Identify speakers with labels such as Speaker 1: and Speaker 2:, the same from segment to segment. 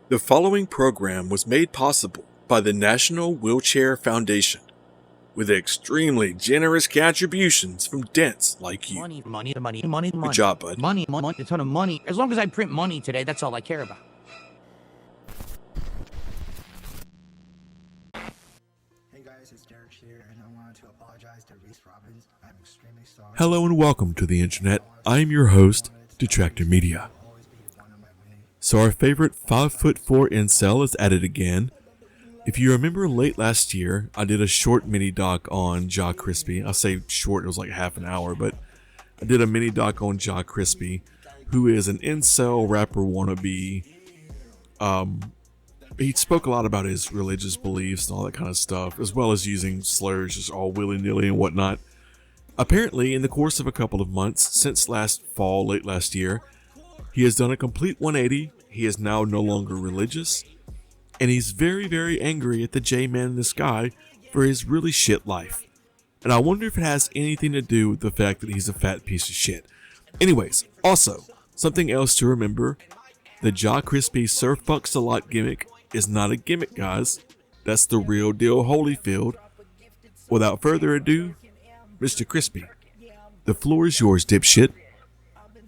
Speaker 1: The following program was made possible by the National Wheelchair Foundation with extremely generous contributions from dents like you.
Speaker 2: Money.
Speaker 1: Good job, bud.
Speaker 2: Money, a ton of money. As long as I print money today, that's all I care about.
Speaker 3: Hey guys, it's Derek here, and I wanted to apologize to Reese Robbins. I'm extremely sorry.
Speaker 1: Hello and welcome to the internet. I am your host, Detractor Media. So our favorite 5'4" incel is at it again. If you remember late last year, I did a short mini doc on Ja Crispy. I say short, it was like half an hour, but I did a mini doc on Ja Crispy, who is an incel rapper wannabe. He spoke a lot about his religious beliefs and all that kind of stuff, as well as using slurs just all willy-nilly and whatnot. Apparently, in the course of a couple of months, since last fall, late last year, he has done a complete 180. He is now no longer religious, and he's very, very angry at the J-Man in the sky for his really shit life. And I wonder if it has anything to do with the fact that he's a fat piece of shit. Anyways, also, something else to remember, the Ja Crispy Sir Fucks a Lot gimmick is not a gimmick, guys. That's the real deal Holyfield. Without further ado, Mr. Crispy, the floor is yours, dipshit.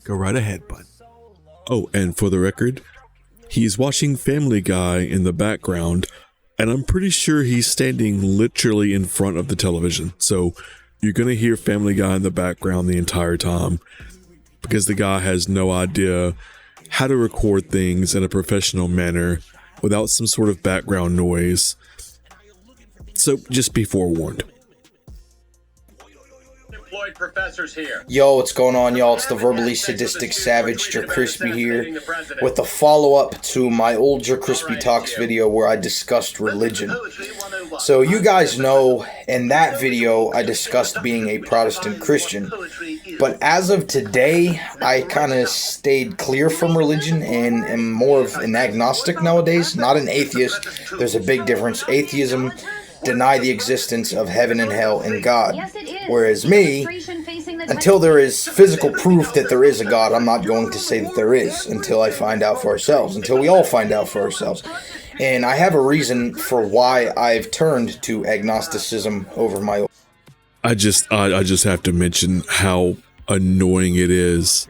Speaker 1: Go right ahead, bud. Oh, and for the record, he's watching Family Guy in the background, and I'm pretty sure he's standing literally in front of the television. So you're going to hear Family Guy in the background the entire time because the guy has no idea how to record things in a professional manner without some sort of background noise. So just be forewarned.
Speaker 4: Professors here.
Speaker 5: Yo, what's going on, y'all? It's the verbally sadistic savage Jer Crispy here with a follow-up to my old Jer Crispy Talks video where I discussed religion. So you guys know in that video I discussed being a Protestant Christian, but as of today I kind of stayed clear from religion and am more of an agnostic nowadays, not an atheist. There's a big difference. Atheism deny the existence of heaven and hell and God. Whereas me, until there is physical proof that there is a God, I'm not going to say that there is until I find out for ourselves, until we all find out for ourselves. And I have a reason for why I've turned to agnosticism over my own.
Speaker 1: I just have to mention how annoying it is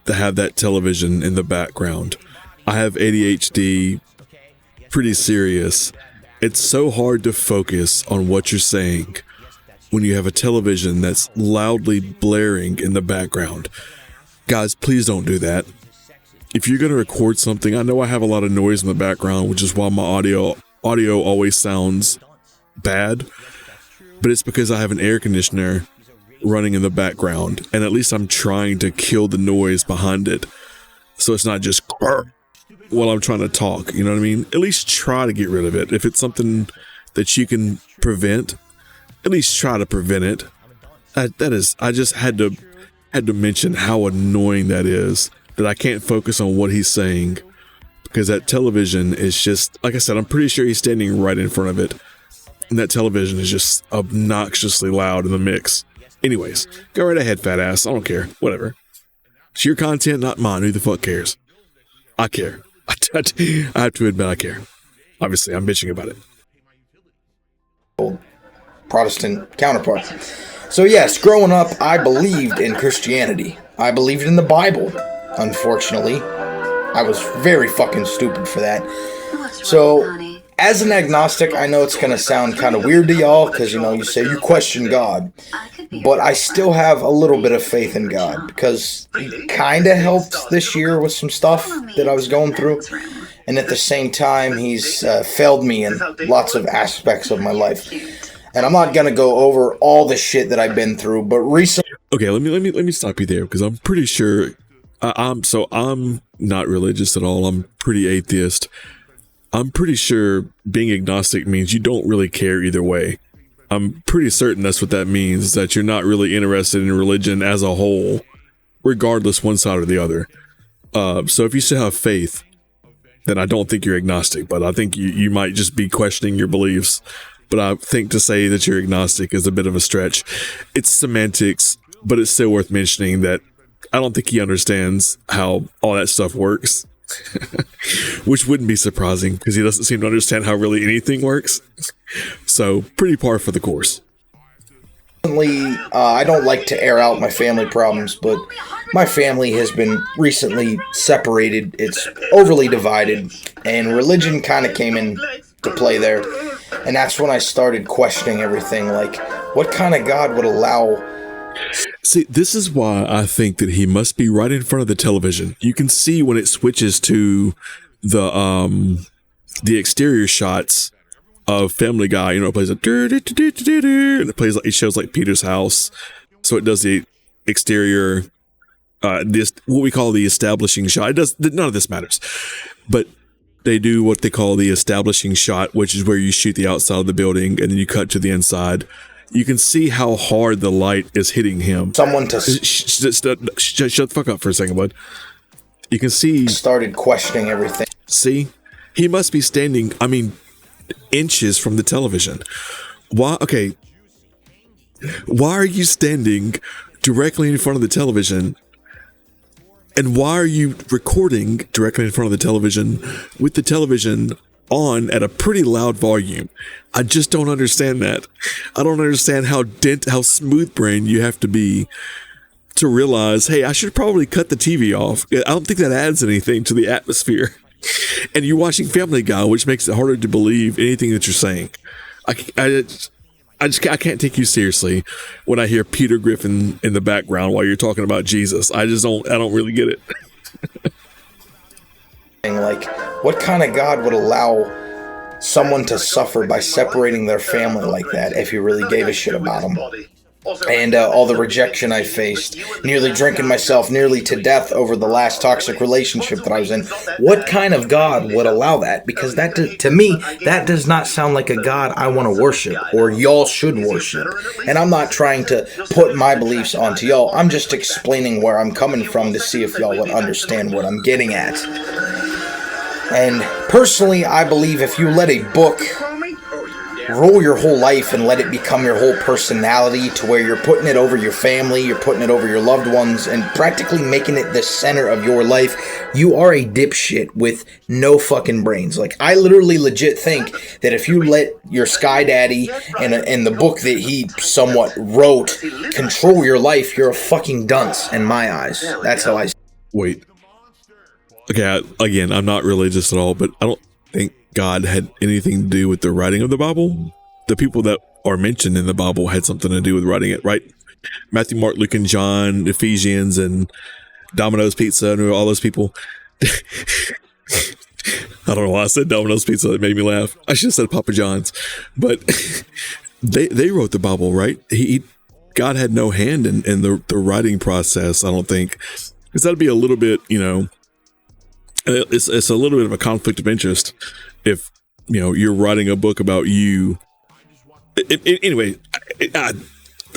Speaker 1: to have that television in the background. I have ADHD, pretty serious. It's so hard to focus on what you're saying when you have a television that's loudly blaring in the background. Guys, please don't do that. If you're going to record something, I know I have a lot of noise in the background, which is why my audio always sounds bad, but it's because I have an air conditioner running in the background, and at least I'm trying to kill the noise behind it, so it's not just while I'm trying to talk, you know what I mean? At least try to get rid of it. If it's something that you can prevent, at least try to prevent it. I just had to mention how annoying that is, that I can't focus on what he's saying, because that television is just, like I said, I'm pretty sure he's standing right in front of it, and that television is just obnoxiously loud in the mix. Anyways, go right ahead, fat ass. I don't care. Whatever. It's your content, not mine. Who the fuck cares? I care. I have to admit I care. Obviously, I'm bitching about it.
Speaker 5: Protestant counterpart. So yes, growing up, I believed in Christianity. I believed in the Bible. Unfortunately, I was very fucking stupid for that. So, as an agnostic, I know it's going to sound kind of weird to y'all, because, you say you question God. But I still have a little bit of faith in God, because he kind of helped this year with some stuff that I was going through. And at the same time, he's failed me in lots of aspects of my life. And I'm not going to go over all the shit that I've been through, but recently...
Speaker 1: Okay, let me stop you there, because I'm pretty sure... I'm not religious at all. I'm pretty atheist. I'm pretty sure being agnostic means you don't really care either way. I'm pretty certain that's what that means, that you're not really interested in religion as a whole, regardless one side or the other. So if you still have faith, then I don't think you're agnostic, but I think you might just be questioning your beliefs. But I think to say that you're agnostic is a bit of a stretch. It's semantics, but it's still worth mentioning that I don't think he understands how all that stuff works. which wouldn't be surprising because he doesn't seem to understand how really anything works. So pretty par for the course.
Speaker 5: I don't like to air out my family problems, but my family has been recently separated. It's overly divided, and religion kind of came in to play there. And that's when I started questioning everything, like, what kind of God would allow...
Speaker 1: See, this is why I think that he must be right in front of the television. You can see when it switches to the exterior shots of Family Guy, you know, it plays like and it plays like, it shows like Peter's house. So it does the exterior, this what we call the establishing shot. It does, none of this matters, but they do what they call the establishing shot, which is where you shoot the outside of the building and then you cut to the inside. You can see how hard the light is hitting him.
Speaker 5: Someone to
Speaker 1: shut the fuck up for a second, bud. You can see.
Speaker 5: Started questioning everything.
Speaker 1: See, he must be standing, I mean, inches from the television. Why? Okay. Why are you standing directly in front of the television? And why are you recording directly in front of the television with the television on at a pretty loud volume? I just don't understand that. I don't understand how smooth brain you have to be to realize, hey, I should probably cut the TV off. I don't think that adds anything to the atmosphere. And you're watching Family Guy, which makes it harder to believe anything that you're saying. I can't take you seriously when I hear Peter Griffin in the background while you're talking about Jesus. I don't really get it.
Speaker 5: Like, what kind of God would allow someone to suffer by separating their family like that if he really gave a shit about them? And all the rejection I faced, nearly drinking myself nearly to death over the last toxic relationship that I was in. What kind of God would allow that? Because that, to me, that does not sound like a God I want to worship, or y'all should worship. And I'm not trying to put my beliefs onto y'all. I'm just explaining where I'm coming from to see if y'all would understand what I'm getting at. And personally, I believe if you let a book rule your whole life and let it become your whole personality to where you're putting it over your family, you're putting it over your loved ones, and practically making it the center of your life, you are a dipshit with no fucking brains. Like, I literally legit think that if you let your Sky Daddy and the book that he somewhat wrote control your life, you're a fucking dunce in my eyes. That's how I see it.
Speaker 1: Wait. Okay, again, I'm not religious at all, but I don't think God had anything to do with the writing of the Bible. The people that are mentioned in the Bible had something to do with writing it, right? Matthew, Mark, Luke, and John, Ephesians, and Domino's Pizza, and all those people. I don't know why I said Domino's Pizza. It made me laugh. I should have said Papa John's. But they wrote the Bible, right? God had no hand in the writing process, I don't think. Because that'd be a little bit, you know, it's a little bit of a conflict of interest if, you know, you're writing a book about you. Anyway, I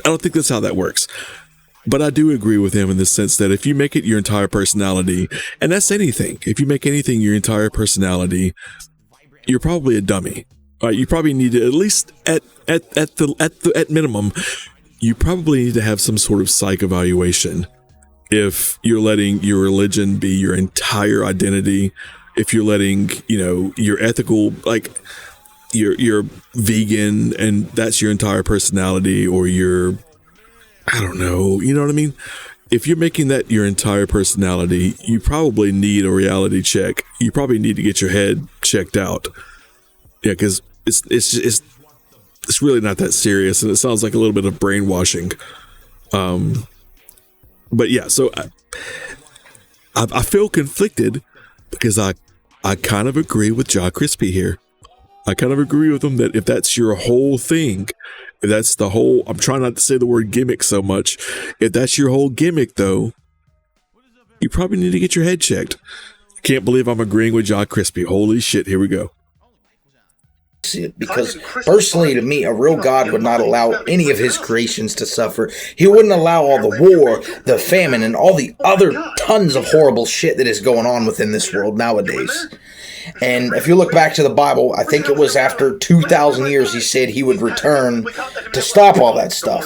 Speaker 1: don't think that's how that works. But I do agree with him in the sense that if you make it your entire personality, and that's anything, if you make anything your entire personality, you're probably a dummy. Right? You probably need to, at least at minimum, you probably need to have some sort of psych evaluation. If you're letting your religion be your entire identity, if you're letting, you know, your ethical, like you're vegan and that's your entire personality, or you're, I don't know, you know what I mean? If you're making that your entire personality, you probably need a reality check. You probably need to get your head checked out. Yeah, because it's really not that serious, and it sounds like a little bit of brainwashing. But yeah, so I feel conflicted because I kind of agree with John Crispy here. I kind of agree with him that if that's your whole thing, if that's the whole, I'm trying not to say the word gimmick so much. If that's your whole gimmick, though, you probably need to get your head checked. I can't believe I'm agreeing with John Crispy. Holy shit, here we go.
Speaker 5: Because personally, to me, a real God would not allow any of his creations to suffer. He wouldn't allow all the war, the famine, and all the other tons of horrible shit that is going on within this world nowadays. And if you look back to the Bible, I think it was after 2,000 years he said he would return to stop all that stuff.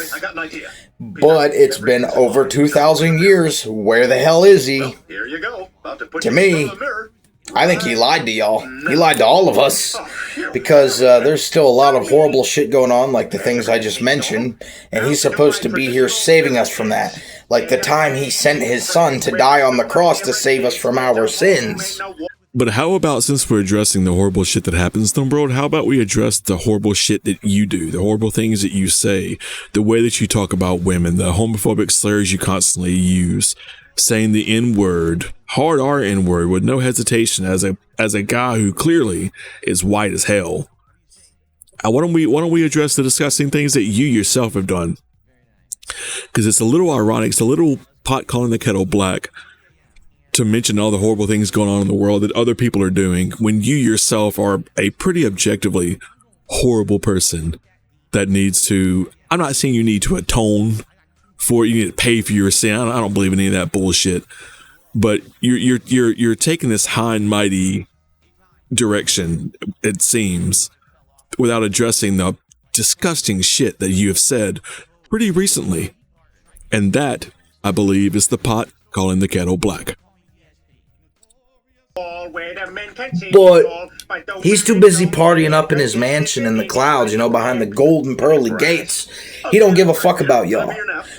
Speaker 5: But it's been over 2,000 years. Where the hell is he? To me, I think he lied to y'all. He lied to all of us. Because there's still a lot of horrible shit going on, like the things I just mentioned. And he's supposed to be here saving us from that. Like the time he sent his son to die on the cross to save us from our sins.
Speaker 1: But how about, since we're addressing the horrible shit that happens in the world, how about we address the horrible shit that you do, the horrible things that you say, the way that you talk about women, the homophobic slurs you constantly use, saying the N-word, hard R N-word with no hesitation as a guy who clearly is white as hell. Why don't we address the disgusting things that you yourself have done? Because it's a little ironic, it's a little pot calling the kettle black to mention all the horrible things going on in the world that other people are doing when you yourself are a pretty objectively horrible person that needs to, I'm not saying you need to atone for it, you need to pay for your sin. I don't believe in any of that bullshit. But you're taking this high and mighty direction, it seems, without addressing the disgusting shit that you have said pretty recently. And that, I believe, is the pot calling the kettle black.
Speaker 5: But he's too busy partying up in his mansion in the clouds, you know, behind the golden pearly gates. He don't give a fuck about y'all.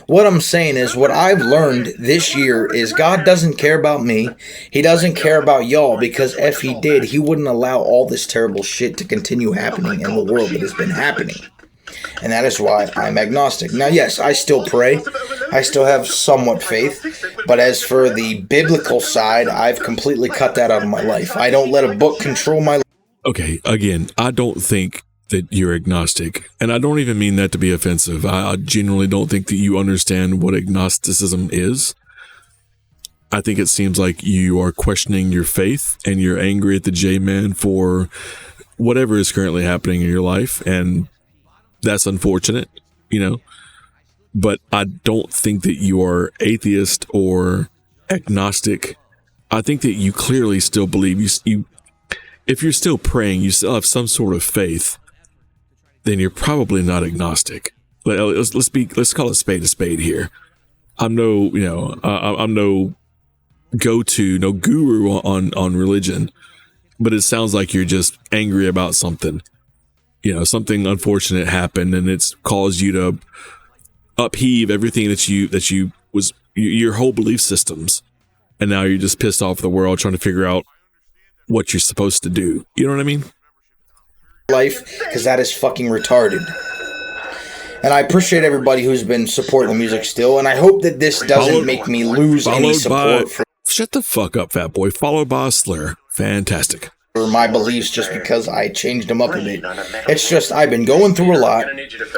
Speaker 5: What I'm saying is, what I've learned this year is God doesn't care about me. He doesn't care about y'all, because if he did, he wouldn't allow all this terrible shit to continue happening in the world that has been happening. And that is why I'm agnostic. Now, yes, I still pray. I still have somewhat faith. But as for the biblical side, I've completely cut that out of my life. I don't let a book control my life.
Speaker 1: Okay, again, I don't think that you're agnostic. And I don't even mean that to be offensive. I genuinely don't think that you understand what agnosticism is. I think it seems like you are questioning your faith and you're angry at the J-Man for whatever is currently happening in your life. And that's unfortunate, you know, but I don't think that you are atheist or agnostic. I think that you clearly still believe you if you're still praying, you still have some sort of faith, then you're probably not agnostic. Let's call a spade here. I'm no go-to, no guru on religion, but it sounds like you're just angry about something. You know, something unfortunate happened and it's caused you to upheave everything that your whole belief systems. And now you're just pissed off at the world trying to figure out what you're supposed to do. You know what I mean?
Speaker 5: Life, because that is fucking retarded. And I appreciate everybody who's been supporting the music still, and I hope that this doesn't make me lose any support for...
Speaker 1: Shut the fuck up, fat boy. Followed by a slur. Fantastic.
Speaker 5: My beliefs just because I changed them up a bit. It's just I've been going through a lot.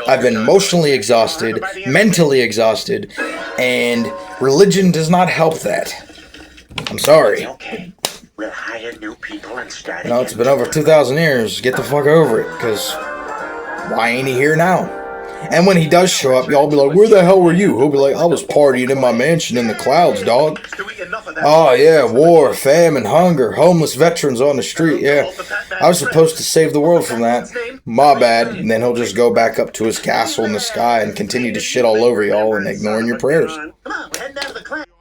Speaker 5: I've been emotionally exhausted, mentally exhausted, and religion does not help that. I'm sorry.
Speaker 6: We'll hire new people and start.
Speaker 5: You know, it's been over 2,000 years. Get the fuck over it, because why ain't he here now? And when he does show up, y'all be like, where the hell were you? He'll be like, I was partying in my mansion in the clouds, dog. Oh, yeah, war, famine, hunger, homeless veterans on the street, yeah. I was supposed to save the world from that. My bad. And then he'll just go back up to his castle in the sky and continue to shit all over y'all and ignoring your prayers.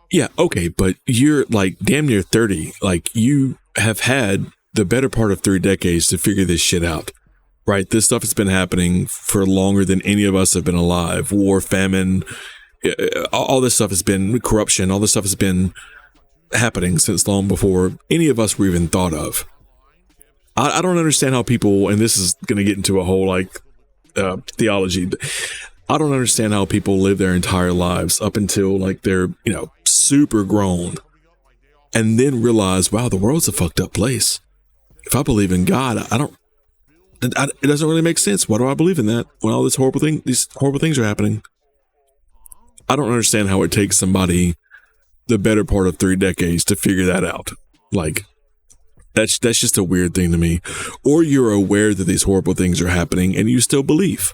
Speaker 1: Yeah, okay, but you're like damn near 30. Like, you have had the better part of 3 decades to figure this shit out. Right, this stuff has been happening for longer than any of us have been alive. War, famine, all this stuff has been corruption. All this stuff has been happening since long before any of us were even thought of. I don't understand how people, and this is going to get into a whole like theology. I don't understand how people live their entire lives up until like they're, you know, super grown, and then realize, wow, the world's a fucked up place. If I believe in God, it doesn't really make sense. Why do I believe in that when all these horrible things are happening? I don't understand how it takes somebody the better part of 3 decades to figure that out. Like, that's just a weird thing to me. Or you're aware that these horrible things are happening and you still believe.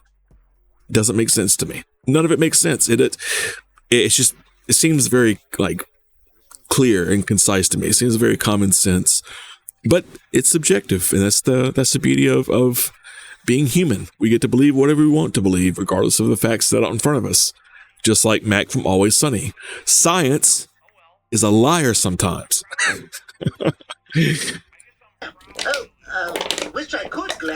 Speaker 1: It doesn't make sense to me. None of it makes sense. It seems very like clear and concise to me. It seems very common sense. But it's subjective, and that's the beauty of being human. We get to believe whatever we want to believe, regardless of the facts set out in front of us. Just like Mac from Always Sunny. Science is a liar sometimes.
Speaker 6: Wish I could, Glenn.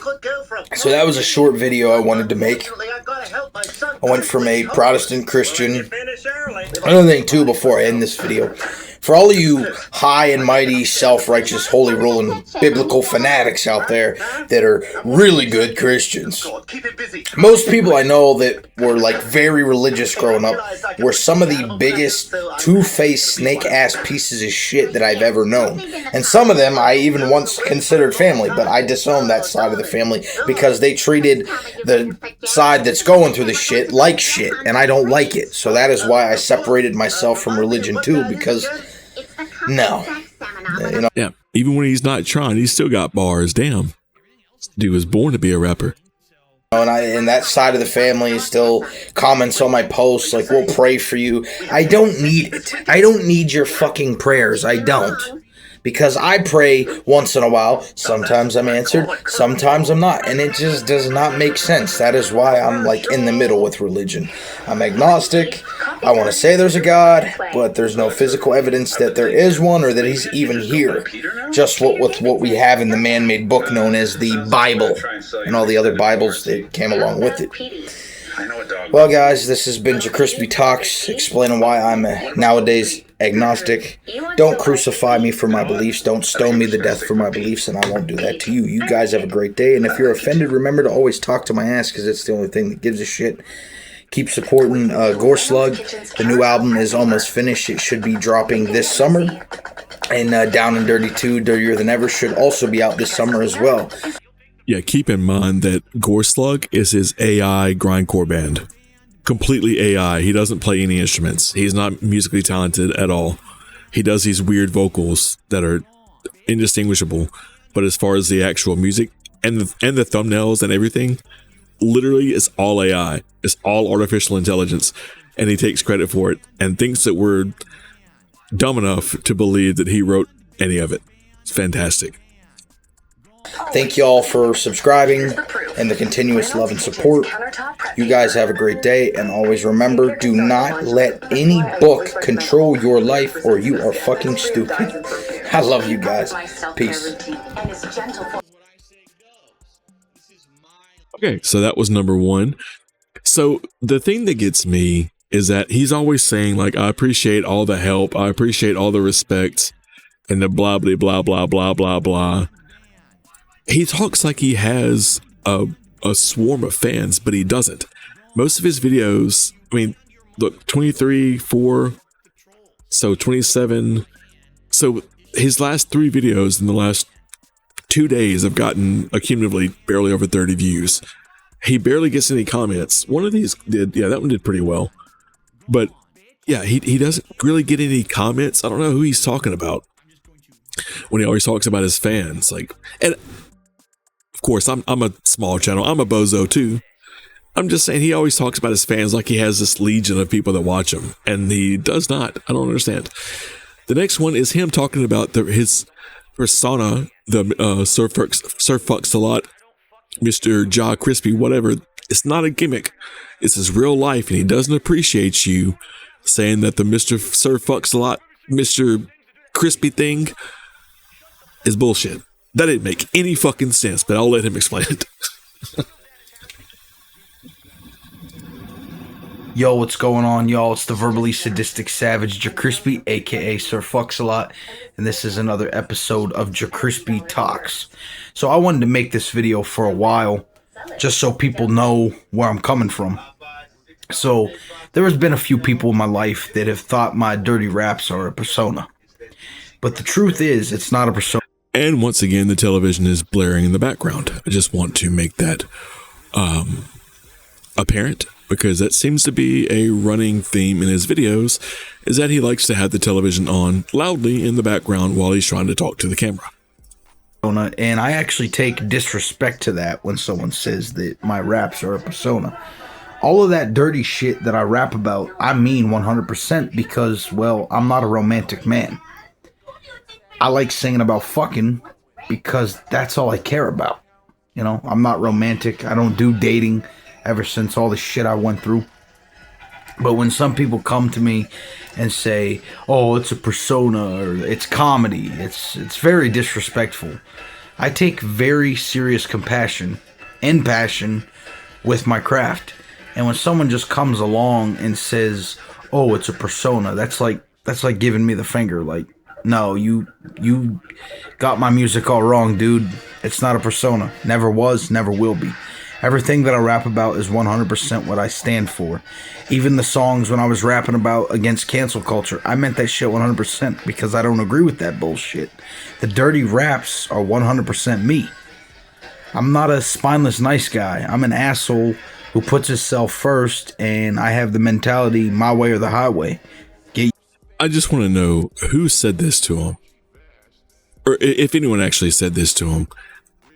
Speaker 6: Could go from.
Speaker 5: So that was a short video I wanted to make.
Speaker 6: I gotta help my son.
Speaker 5: I went from a Protestant Christian.
Speaker 4: Finish early.
Speaker 5: Another thing too, before I end this video, for all of you high and mighty, self-righteous, holy ruling, biblical fanatics out there that are really good Christians,
Speaker 6: Keep it busy.
Speaker 5: most people I know that were like very religious growing up were some of the biggest two-faced snake-ass pieces of shit that I've ever known. And some of them I even once considered family, but I disowned that side of the family because they treated the side that's going through the shit like shit, and I don't like it. So that is why I separated myself from religion too, because no. You know,
Speaker 1: Yeah, even when he's not trying, he's still got bars. Damn, dude was born to be a rapper.
Speaker 5: and that side of the family still comments on my posts like, we'll pray for you. I don't need it. I don't need your fucking prayers. I don't. Because I pray once in a while. Sometimes I'm answered, sometimes I'm not. And it just does not make sense. That is why I'm like in the middle with religion. I'm agnostic. I want to say there's a God, but there's no physical evidence that there is one or that he's even here. Just with what we have in the man-made book known as the Bible and all the other Bibles that came along with it. Well, guys, this has been Crispy Talks, explaining why I'm nowadays agnostic. Don't crucify me for my beliefs. Don't stone me to death for my beliefs, and I won't do that to you. You guys have a great day, and if you're offended, remember to always talk to my ass, because it's the only thing that gives a shit. Keep supporting Gore Slug. The new album is almost finished. It should be dropping this summer. And Down and Dirty 2, Dirtier Than Ever, should also be out this summer as well.
Speaker 1: Yeah, keep in mind that Gore Slug is his AI grindcore band. Completely AI. He doesn't play any instruments. He's not musically talented at all. He does these weird vocals that are indistinguishable. But as far as the actual music and the thumbnails and everything, literally it's all AI. It's all artificial intelligence. And he takes credit for it and thinks that we're dumb enough to believe that he wrote any of it. It's fantastic.
Speaker 5: Thank you all for subscribing and the continuous love and support. You guys have a great day, and always remember, do not let any book control your life or you are fucking stupid. I love you guys. Peace.
Speaker 1: Okay, so that was number one. So the thing that gets me is that he's always saying, like, I appreciate all the help, I appreciate all the respect, and the blah, blah, blah, blah, blah, blah, blah. He talks like he has a swarm of fans, but he doesn't. Most of his videos, I mean, look, 23, 4, so 27. So his last 3 videos in the last 2 days have gotten accumulatively barely over 30 views. He barely gets any comments. One of these did, yeah, that one did pretty well. But yeah, he doesn't really get any comments. I don't know who he's talking about when he always talks about his fans. Like, and of course, I'm a small channel. I'm a bozo too. I'm just saying he always talks about his fans like he has this legion of people that watch him, and he does not. I don't understand. The next one is him talking about his persona, the Surf Fucks a Lot, Mr. Ja Crispy, whatever. It's not a gimmick. It's his real life, and he doesn't appreciate you saying that the Mr. Surf Fucks a Lot, Mr. Crispy thing is bullshit. That didn't make any fucking sense, but I'll let him explain it.
Speaker 5: Yo, what's going on, y'all? It's the verbally sadistic savage Crispy, aka Sir Fucks-a-Lot, and this is another episode of Crispy Talks. So I wanted to make this video for a while, just so people know where I'm coming from. So there has been a few people in my life that have thought my dirty raps are a persona, but the truth is, it's not a persona.
Speaker 1: And once again, the television is blaring in the background. I just want to make that apparent, because that seems to be a running theme in his videos, is that he likes to have the television on loudly in the background while he's trying to talk to the camera.
Speaker 5: And I actually take disrespect to that when someone says that my raps are a persona. All of that dirty shit that I rap about, I mean 100%, because, well, I'm not a romantic man. I like singing about fucking because that's all I care about. You know, I'm not romantic. I don't do dating ever since all the shit I went through.
Speaker 7: But when some people come to me and say, "Oh, it's a persona or it's comedy," it's very disrespectful. I take very serious compassion and passion with my craft. And when someone just comes along and says, "Oh, it's a persona," that's like giving me the finger. Like, no, you got my music all wrong, dude. It's not a persona. Never was, never will be. Everything that I rap about is 100% what I stand for. Even the songs when I was rapping about against cancel culture, I meant that shit 100% because I don't agree with that bullshit. The dirty raps are 100% me. I'm not a spineless nice guy. I'm an asshole who puts himself first, and I have the mentality my way or the highway.
Speaker 1: I just want to know who said this to him, or if anyone actually said this to him.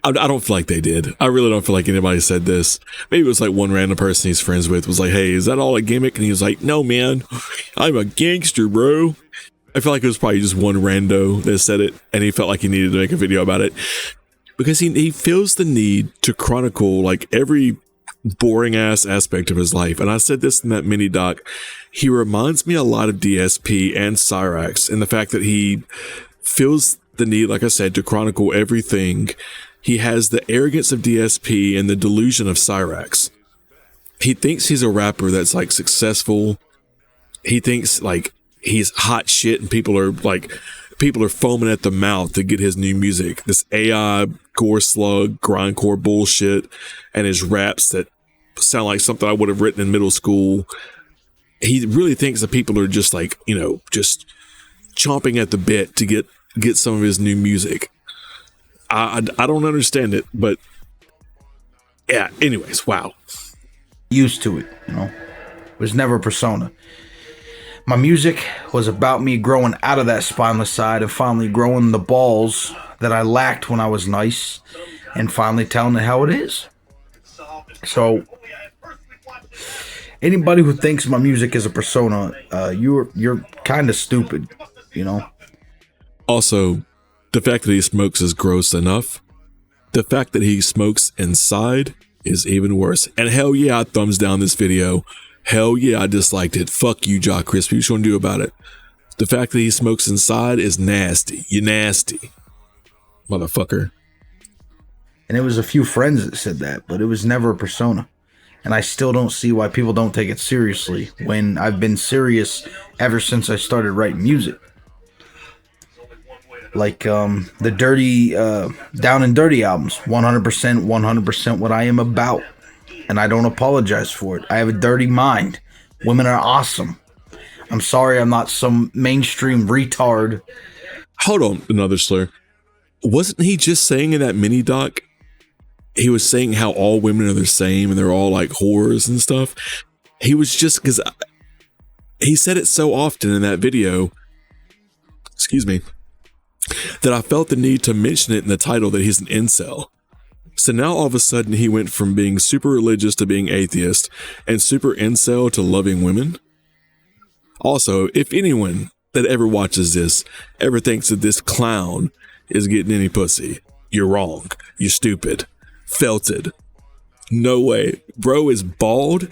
Speaker 1: I don't feel like they did. I really don't feel like anybody said this. Maybe it was like one random person he's friends with was like, "Hey, is that all a gimmick?" And he was like, "No, man, I'm a gangster, bro." I feel like it was probably just one rando that said it, and he felt like he needed to make a video about it because he feels the need to chronicle like every boring ass aspect of his life. And I said this in that mini doc. He reminds me a lot of DSP and Cyrax in the fact that he feels the need, like I said, to chronicle everything. He has the arrogance of DSP and the delusion of Cyrax. He thinks he's a rapper that's like successful. He thinks like he's hot shit and people are foaming at the mouth to get his new music. This AI gore slug grindcore bullshit and his raps that sound like something I would have written in middle school. He really thinks that people are just like, just chomping at the bit to get some of his new music. I don't understand it, but yeah, anyways, wow.
Speaker 7: Used to it, It was never a persona. My music was about me growing out of that spineless side and finally growing the balls that I lacked when I was nice and finally telling it how it is. So anybody who thinks my music is a persona, you're kind of stupid,
Speaker 1: Also, the fact that he smokes is gross enough. The fact that he smokes inside is even worse. And hell yeah, I thumbs down this video. Hell yeah, I disliked it. Fuck you, Jock Crispy. What you gonna do about it? The fact that he smokes inside is nasty. You nasty, motherfucker.
Speaker 7: And it was a few friends that said that, but it was never a persona. And I still don't see why people don't take it seriously when I've been serious ever since I started writing music. Like the dirty Down and Dirty albums, 100% what I am about. And I don't apologize for it. I have a dirty mind. Women are awesome. I'm sorry I'm not some mainstream retard.
Speaker 1: Hold on, another slur. Wasn't he just saying in that mini doc, he was saying how all women are the same and they're all like whores and stuff? He was just, because he said it so often in that video, excuse me, that I felt the need to mention it in the title that he's an incel. So now all of a sudden he went from being super religious to being atheist and super incel to loving women. Also, if anyone that ever watches this ever thinks that this clown is getting any pussy, you're wrong. You're stupid. Felted. No way. Bro is bald.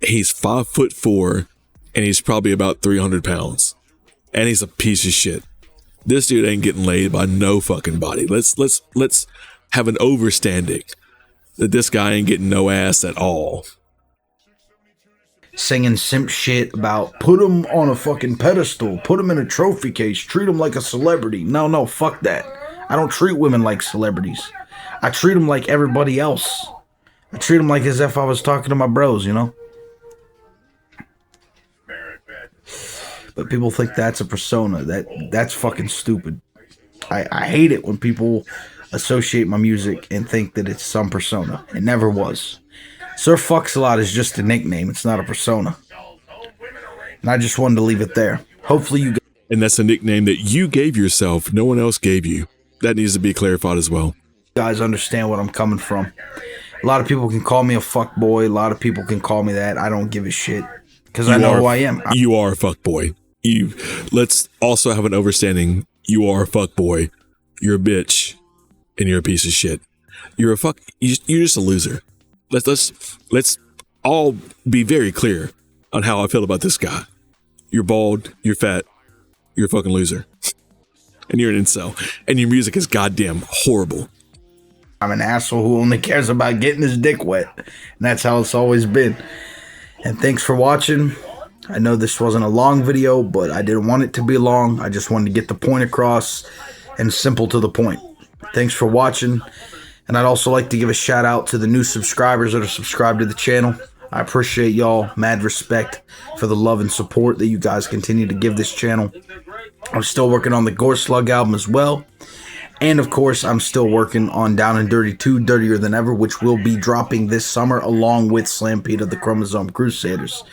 Speaker 1: He's 5'4", and he's probably about 300 pounds. And he's a piece of shit. This dude ain't getting laid by no fucking body. Let's have an overstanding that this guy ain't getting no ass at all.
Speaker 7: Singing simp shit about put him on a fucking pedestal, put him in a trophy case, treat him like a celebrity. No, fuck that. I don't treat women like celebrities. I treat them like everybody else. I treat them like as if I was talking to my bros, But people think that's a persona. That's fucking stupid. I hate it when people associate my music and think that it's some persona. It never was. Sir Fucks a Lot is just a nickname. It's not a persona. And I just wanted to leave it there. Hopefully you guys...
Speaker 1: And that's a nickname that you gave yourself. No one else gave you. That needs to be clarified as well.
Speaker 7: Guys understand what I'm coming from. A lot of people can call me a fuckboy. A lot of people can call me that. I don't give a shit. Because I know who I am.
Speaker 1: You are a fuckboy. Let's also have an understanding. You are a fuckboy. You're a bitch. And you're a piece of shit. You're just a loser. Let's all be very clear. on how I feel about this guy. You're bald, you're fat, you're a fucking loser. And you're an incel. And your music is goddamn horrible.
Speaker 7: I'm an asshole who only cares about getting his dick wet. And that's how it's always been. And thanks for watching. I know this wasn't a long video, but I didn't want it to be long. I just wanted to get the point across and simple to the point. Thanks for watching. And I'd also like to give a shout out to the new subscribers that are subscribed to the channel. I appreciate y'all. Mad respect for the love and support that you guys continue to give this channel. I'm still working on the Gore Slug album as well. And of course, I'm still working on Down and Dirty 2, Dirtier Than Ever, which will be dropping this summer along with Slampede of the Chromosome Crusaders.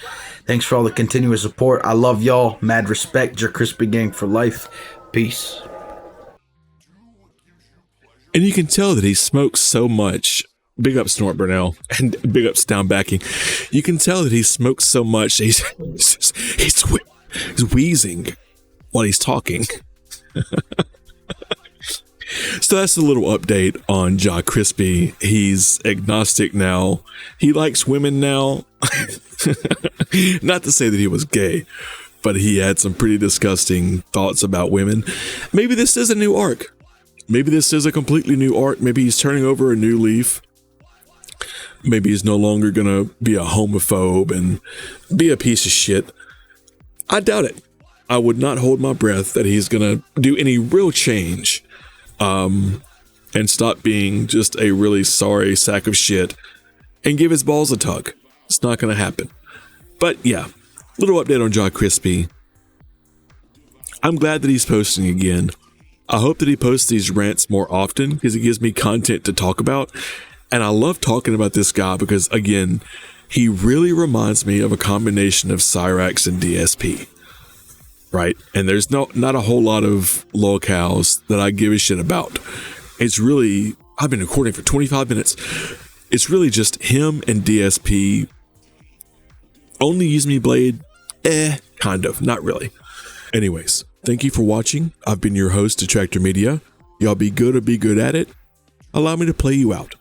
Speaker 7: Thanks for all the continuous support. I love y'all. Mad respect. Your Crispy Gang for life. Peace.
Speaker 1: And you can tell that he smokes so much. Big up Snort Burnell and big ups Down Backing. You can tell that he smokes so much. He's wheezing while he's talking. So that's a little update on Ja Crispy. He's agnostic now. He likes women now. Not to say that he was gay, but he had some pretty disgusting thoughts about women. Maybe this is a new arc. Maybe this is a completely new arc. Maybe he's turning over a new leaf. Maybe he's no longer going to be a homophobe and be a piece of shit. I doubt it. I would not hold my breath that he's going to do any real change and stop being just a really sorry sack of shit and give his balls a tug. It's not going to happen. But yeah, little update on Ja Crispy. I'm glad that he's posting again. I hope that he posts these rants more often because it gives me content to talk about. And I love talking about this guy because, again, he really reminds me of a combination of Cyrax and DSP. Right? And there's not a whole lot of locales that I give a shit about. It's really, I've been recording for 25 minutes. It's really just him and DSP. Only Use Me Blade? Kind of, not really. Anyways, thank you for watching. I've been your host, Detractor Media. Y'all be good or be good at it. Allow me to play you out.